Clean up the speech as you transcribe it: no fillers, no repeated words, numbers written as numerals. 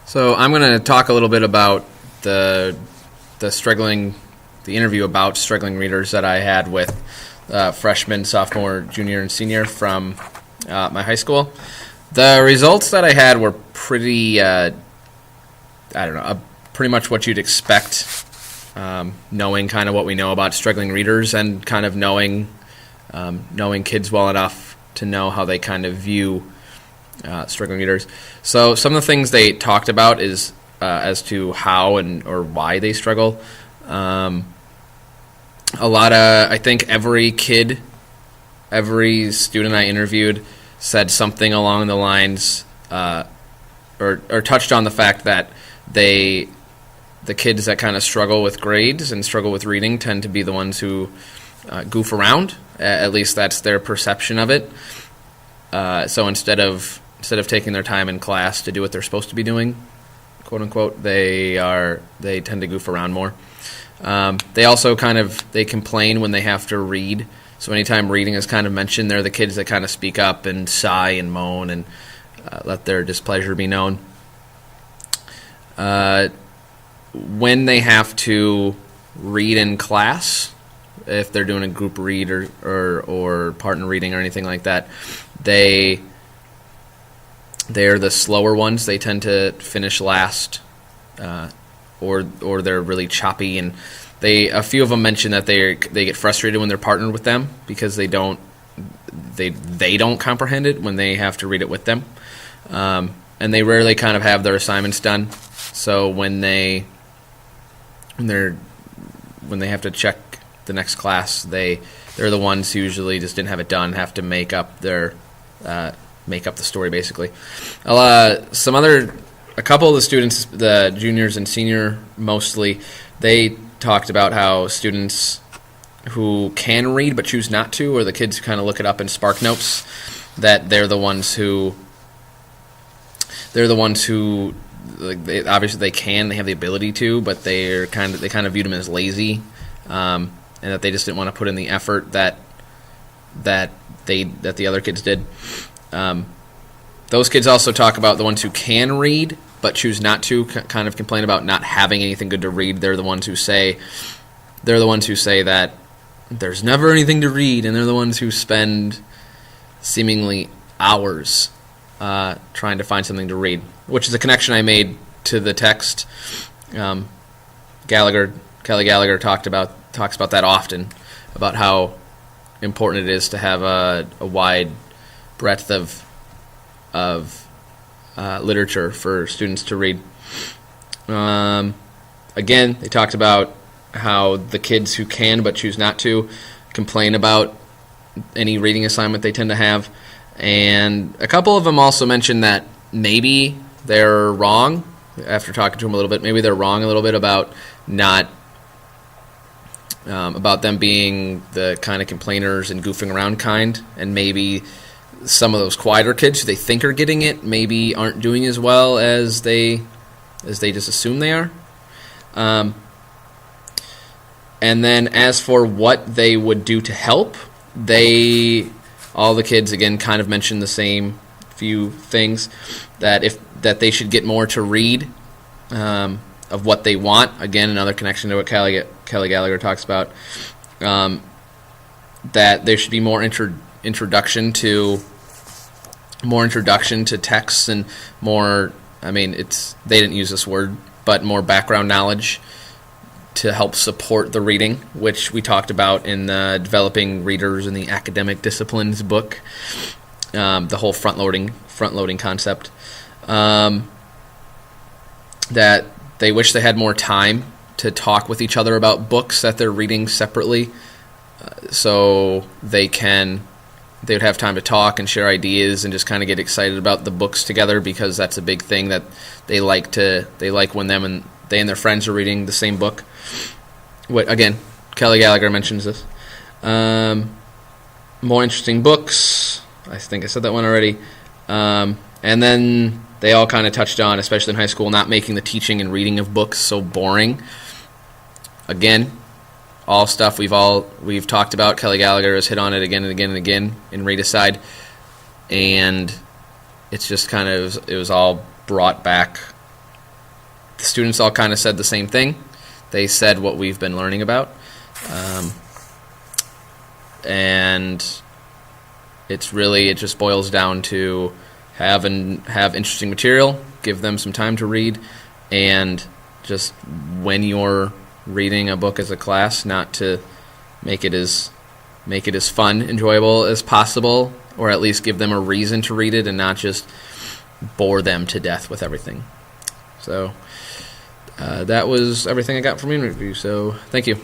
So I'm going to talk a little bit about the interview about struggling readers that I had with freshman, sophomore, junior, and senior from my high school. The results that I had were pretty, pretty much what you'd expect, knowing kind of what we know about struggling readers and kind of knowing kids well enough to know how they kind of view struggling readers. So some of the things they talked about is as to how or why they struggle. I think every student I interviewed said something along the lines or touched on the fact that the kids that kind of struggle with grades and struggle with reading tend to be the ones who goof around. At least that's their perception of it. So instead of taking their time in class to do what they're supposed to be doing, quote unquote, they tend to goof around more. They also they complain when they have to read. So anytime reading is kind of mentioned, they're the kids that kind of speak up and sigh and moan and let their displeasure be known. When they have to read in class, if they're doing a group read or partner reading or anything like that, they're the slower ones. They tend to finish last, or they're really choppy, and a few of them mention that they get frustrated when they're partnered with them because they don't comprehend it when they have to read it with them, and they rarely kind of have their assignments done. So when they have to check the next class, they're the ones who usually just didn't have it done, have to make up the story basically. A couple of the students, the juniors and senior mostly, they talked about how students who can read but choose not to, or the kids who kind of look it up in Spark Notes, that they're the ones who obviously they have the ability to, but they kind of viewed them as lazy, and that they just didn't want to put in the effort that the other kids did. Those kids also talk about the ones who can read but choose not to, kind of complain about not having anything good to read. They're the ones who say that there's never anything to read, and they're the ones who spend seemingly hours trying to find something to read, which is a connection I made to the text. Kelly Gallagher talks about that often, about how important it is to have a wide breadth of literature for students to read. Again, they talked about how the kids who can but choose not to complain about any reading assignment they tend to have. And a couple of them also mentioned that maybe they're wrong, after talking to them a little bit, maybe they're wrong a little bit about about them being the kind of complainers and goofing around kind, and maybe some of those quieter kids who they think are getting it maybe aren't doing as well as they just assume they are. And then as for what they would do to help, all the kids again kind of mentioned the same few things, that they should get more to read of what they want. Again, another connection to what Kelly Gallagher talks about, that there should be more introduction to texts, and more, they didn't use this word, but more background knowledge to help support the reading, which we talked about in the Developing Readers in the Academic Disciplines book, the whole front-loading concept, that they wish they had more time to talk with each other about books that they're reading separately, so they would have time to talk and share ideas and just kind of get excited about the books together, because that's a big thing that they like when they and their friends are reading the same book. Again, Kelly Gallagher mentions this. More interesting books. I think I said that one already. And then they all kind of touched on, especially in high school, not making the teaching and reading of books so boring. Again, all stuff we've talked about. Kelly Gallagher has hit on it again and again and again in Readicide, and it's just it was all brought back the students all kind of said the same thing. They said what we've been learning about. And it just boils down to have interesting material, give them some time to read, and just when you're reading a book as a class, not to make it as fun, enjoyable as possible, or at least give them a reason to read it and not just bore them to death with everything. So that was everything I got from the interview, so thank you.